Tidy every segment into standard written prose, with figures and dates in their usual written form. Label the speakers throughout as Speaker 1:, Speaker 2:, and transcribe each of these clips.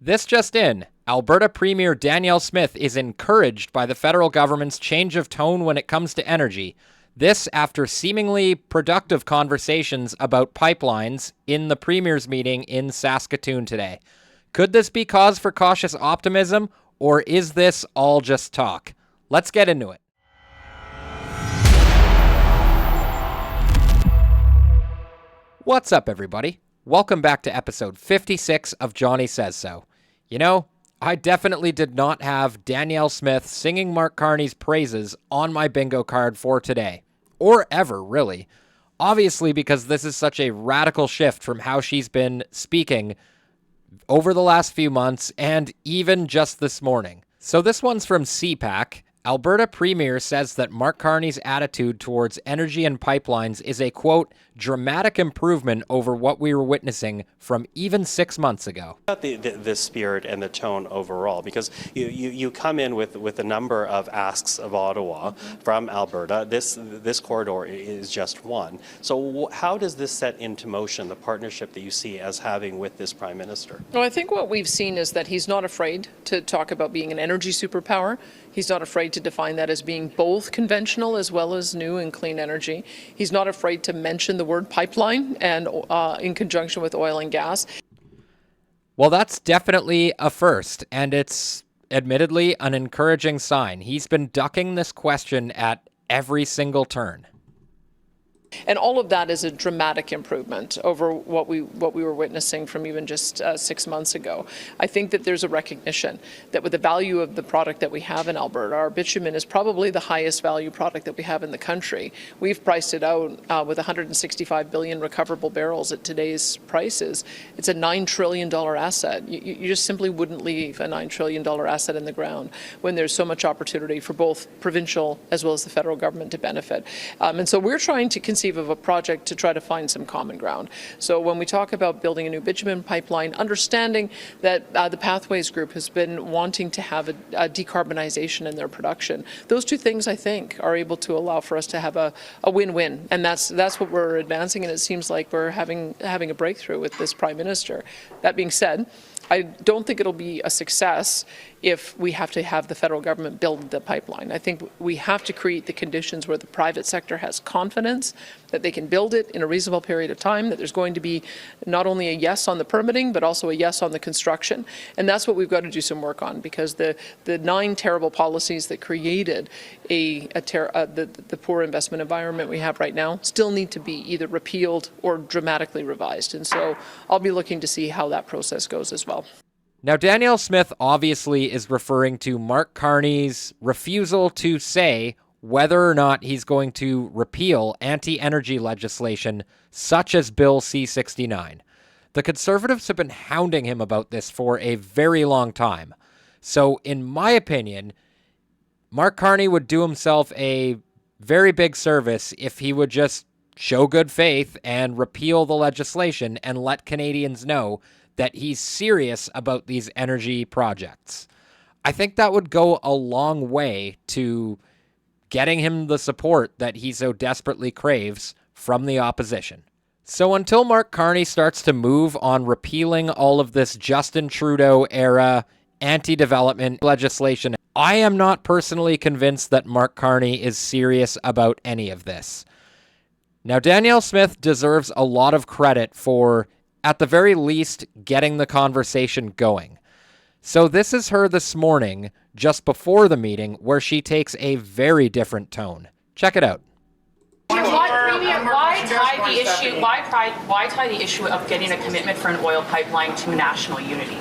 Speaker 1: This just in, Alberta Premier Danielle Smith is encouraged by the federal government's change of tone when it comes to energy. This after seemingly productive conversations about pipelines in the Premier's meeting in Saskatoon today. Could this be cause for cautious optimism, or is this all just talk? Let's get into it. What's up, everybody? Welcome back to episode 56 of Jonny Says So. You know, I definitely did not have Danielle Smith singing Mark Carney's praises on my bingo card for today. Or ever, really. Obviously, because this is such a radical shift from how she's been speaking over the last few months and even just this morning. So this one's from CPAC. Alberta Premier says that Mark Carney's attitude towards energy and pipelines is a, quote, dramatic improvement over what we were witnessing from even 6 months ago.
Speaker 2: About the spirit and the tone overall, because you come in with a number of asks of Ottawa from Alberta. This corridor is just one. So how does this set into motion the partnership that you see as having with this Prime Minister?
Speaker 3: Well, I think what we've seen is that he's not afraid to talk about being an energy superpower. He's not afraid to define that as being both conventional as well as new and clean energy. He's not afraid to mention the word pipeline and in conjunction with oil and gas.
Speaker 1: Well, that's definitely a first, and it's admittedly an encouraging sign. He's been ducking this question at every single turn.
Speaker 3: And all of that is a dramatic improvement over what we were witnessing from even just 6 months ago. I think that there's a recognition that with the value of the product that we have in Alberta, our bitumen is probably the highest value product that we have in the country. We've priced it out with 165 billion recoverable barrels at today's prices. It's a $9 trillion asset. You just simply wouldn't leave a $9 trillion asset in the ground when there's so much opportunity for both provincial as well as the federal government to benefit. And so we're trying to conceive of a project to try to find some common ground. So when we talk about building a new bitumen pipeline, understanding that the Pathways Group has been wanting to have a decarbonization in their production, those two things, I think, are able to allow for us to have a win-win. And that's what we're advancing, and it seems like we're having a breakthrough with this Prime Minister. That being said, I don't think it'll be a success if we have to have the federal government build the pipeline. I think we have to create the conditions where the private sector has confidence that they can build it in a reasonable period of time, that there's going to be not only a yes on the permitting, but also a yes on the construction. And that's what we've got to do some work on, because the 9 terrible policies that created the poor investment environment we have right now still need to be either repealed or dramatically revised. And so I'll be looking to see how that process goes as well.
Speaker 1: Now, Danielle Smith obviously is referring to Mark Carney's refusal to say whether or not he's going to repeal anti-energy legislation such as Bill C-69. The Conservatives have been hounding him about this for a very long time. So, in my opinion, Mark Carney would do himself a very big service if he would just show good faith and repeal the legislation and let Canadians know that he's serious about these energy projects. I think that would go a long way to getting him the support that he so desperately craves from the opposition. So until Mark Carney starts to move on repealing all of this Justin Trudeau-era anti-development legislation, I am not personally convinced that Mark Carney is serious about any of this. Now, Danielle Smith deserves a lot of credit for, at the very least, getting the conversation going. So this is her this morning, just before the meeting, where she takes a very different tone. Check it out.
Speaker 4: Why tie the issue of getting a commitment for an oil pipeline to national unity?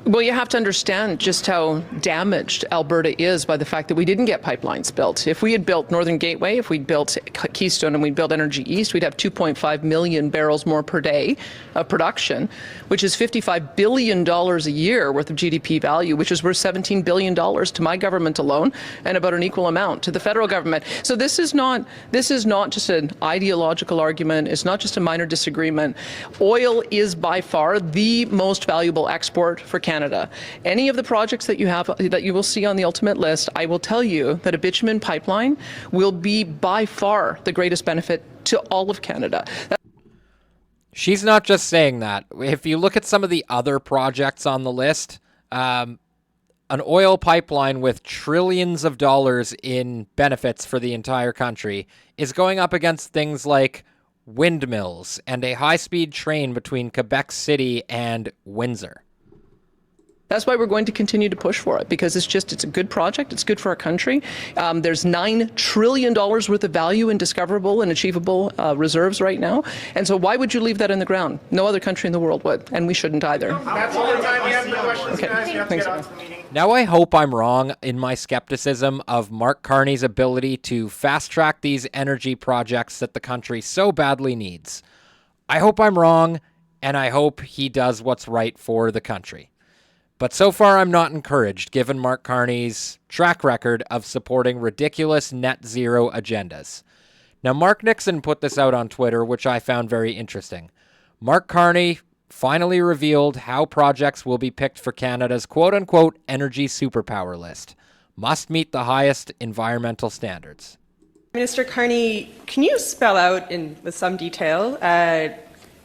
Speaker 3: Well, you have to understand just how damaged Alberta is by the fact that we didn't get pipelines built. If we had built Northern Gateway, if we'd built Keystone and we'd built Energy East, we'd have 2.5 million barrels more per day of production, which is $55 billion a year worth of GDP value, which is worth $17 billion to my government alone and about an equal amount to the federal government. So this is not just an ideological argument. It's not just a minor disagreement. Oil is by far the most valuable export for Canada. Any of the projects that you will see on the ultimate list, I will tell you that a bitumen pipeline will be by far the greatest benefit to all of Canada.
Speaker 1: She's not just saying that. If you look at some of the other projects on the list, an oil pipeline with trillions of dollars in benefits for the entire country is going up against things like windmills and a high-speed train between Quebec City and Windsor.
Speaker 3: That's why we're going to continue to push for it, because it's a good project. It's good for our country. There's $9 trillion worth of value in discoverable and achievable reserves right now. And so why would you leave that in the ground? No other country in the world would, and we shouldn't either.
Speaker 5: That's all the time we have for questions,
Speaker 3: Okay.
Speaker 5: guys. You have to
Speaker 3: Thanks,
Speaker 5: get on to the meeting.
Speaker 1: Now, I hope I'm wrong in my skepticism of Mark Carney's ability to fast-track these energy projects that the country so badly needs. I hope I'm wrong, and I hope he does what's right for the country. But so far, I'm not encouraged, given Mark Carney's track record of supporting ridiculous net zero agendas. Now, Mark Nixon put this out on Twitter, which I found very interesting. Mark Carney finally revealed how projects will be picked for Canada's quote-unquote energy superpower list. Must meet the highest environmental standards.
Speaker 6: Minister Carney, can you spell out with some detail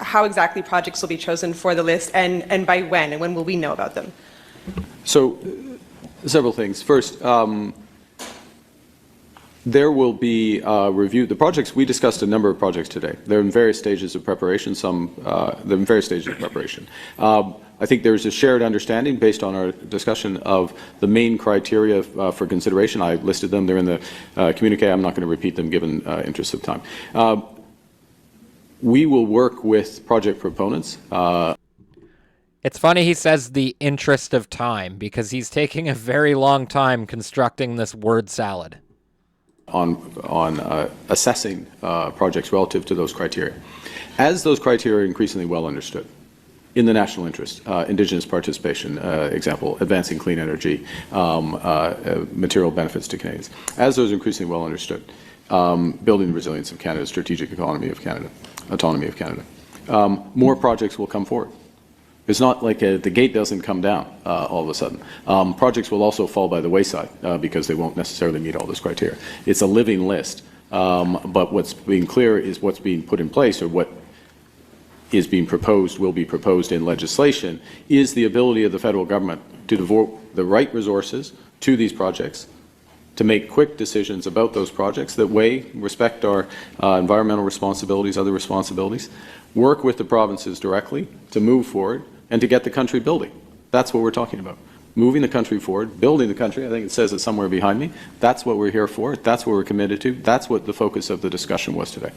Speaker 6: how exactly projects will be chosen for the list and by when, and when will we know about them?
Speaker 7: So, several things. First, there will be review. The projects, we discussed a number of projects today. They're in various stages of preparation. They're in various stages of preparation. I think there's a shared understanding based on our discussion of the main criteria for consideration. I listed them. They're in the communique. I'm not going to repeat them given interest of time. We will work with project proponents.
Speaker 1: It's funny he says the interest of time, because he's taking a very long time constructing this word salad.
Speaker 7: On assessing projects relative to those criteria. As those criteria are increasingly well understood, in the national interest, Indigenous participation, example, advancing clean energy, material benefits to Canadians. As those are increasingly well understood, building the resilience of Canada, strategic economy of Canada, autonomy of Canada, more projects will come forward. It's not like the gate doesn't come down all of a sudden. Projects will also fall by the wayside because they won't necessarily meet all those criteria. It's a living list, but what's being clear is what's being put in place, or what is being proposed, will be proposed in legislation, is the ability of the federal government to devote the right resources to these projects, to make quick decisions about those projects that respect our environmental responsibilities, other responsibilities, work with the provinces directly to move forward and to get the country building. That's what we're talking about. Moving the country forward, building the country. I think it says it somewhere behind me. That's what we're here for. That's what we're committed to. That's what the focus of the discussion was today.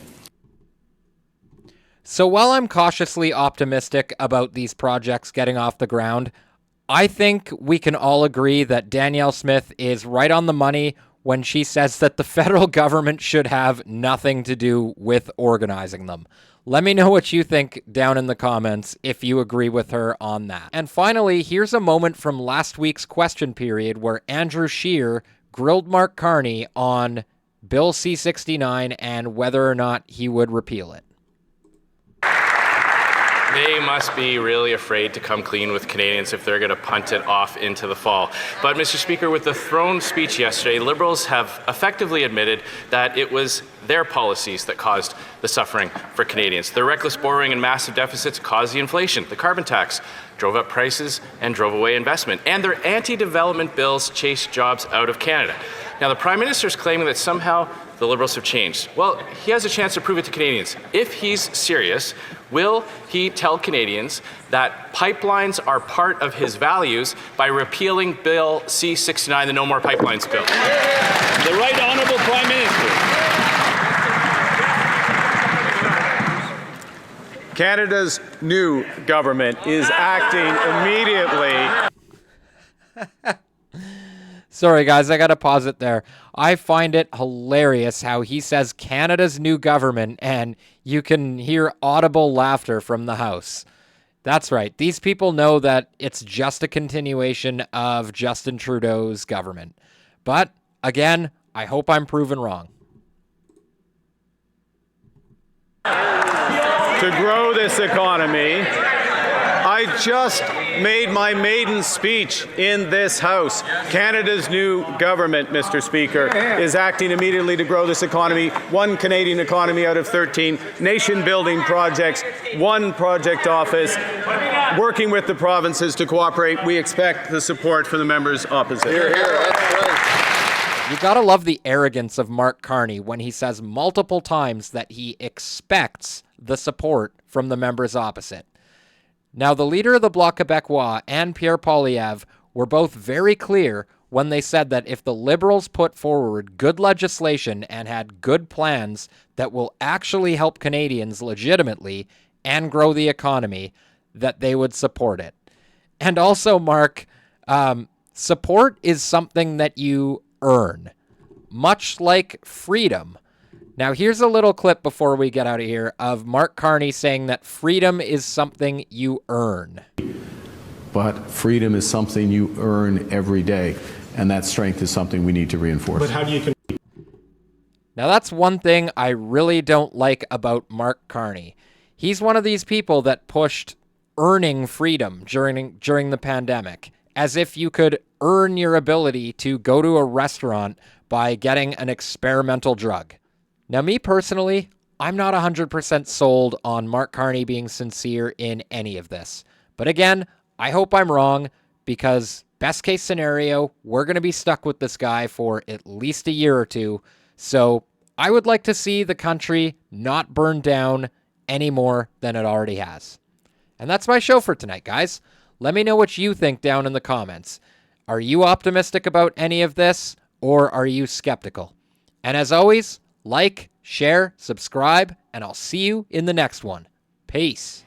Speaker 1: So while I'm cautiously optimistic about these projects getting off the ground, I think we can all agree that Danielle Smith is right on the money when she says that the federal government should have nothing to do with organizing them. Let me know what you think down in the comments if you agree with her on that. And finally, here's a moment from last week's question period where Andrew Scheer grilled Mark Carney on Bill C-69 and whether or not he would repeal it.
Speaker 8: They must be really afraid to come clean with Canadians if they're going to punt it off into the fall. But, Mr. Speaker, with the throne speech yesterday, Liberals have effectively admitted that it was their policies that caused the suffering for Canadians. Their reckless borrowing and massive deficits caused the inflation. The carbon tax drove up prices and drove away investment. And their anti-development bills chased jobs out of Canada. Now, the Prime Minister is claiming that somehow the Liberals have changed. Well, he has a chance to prove it to Canadians. If he's serious, will he tell Canadians that pipelines are part of his values by repealing Bill C-69, the No More Pipelines bill?
Speaker 9: The Right Honourable Prime Minister.
Speaker 10: Canada's new government is acting immediately.
Speaker 1: Sorry, guys, I gotta pause it there. I find it hilarious how he says Canada's new government, and you can hear audible laughter from the House. That's right. These people know that it's just a continuation of Justin Trudeau's government. But, again, I hope I'm proven wrong.
Speaker 10: To grow this economy, I just made my maiden speech in this House. Canada's new government, Mr. Speaker, is acting immediately to grow this economy, one Canadian economy out of 13, nation-building projects, one project office, working with the provinces to cooperate. We expect the support from the members opposite.
Speaker 1: You gotta love the arrogance of Mark Carney when he says multiple times that he expects the support from the members opposite. Now, the leader of the Bloc Québécois and Pierre Poilievre were both very clear when they said that if the Liberals put forward good legislation and had good plans that will actually help Canadians legitimately and grow the economy, that they would support it. And also, Mark, support is something that you earn, much like freedom. Now, here's a little clip before we get out of here of Mark Carney saying that freedom is something you earn.
Speaker 7: But freedom is something you earn every day, and that strength is something we need to reinforce.
Speaker 9: But how do you
Speaker 1: Now, that's one thing I really don't like about Mark Carney. He's one of these people that pushed earning freedom during the pandemic, as if you could earn your ability to go to a restaurant by getting an experimental drug. Now, me personally, I'm not 100% sold on Mark Carney being sincere in any of this. But again, I hope I'm wrong, because best case scenario, we're going to be stuck with this guy for at least a year or two. So I would like to see the country not burn down any more than it already has. And that's my show for tonight, guys. Let me know what you think down in the comments. Are you optimistic about any of this, or are you skeptical? And as always, like, share, subscribe, and I'll see you in the next one. Peace.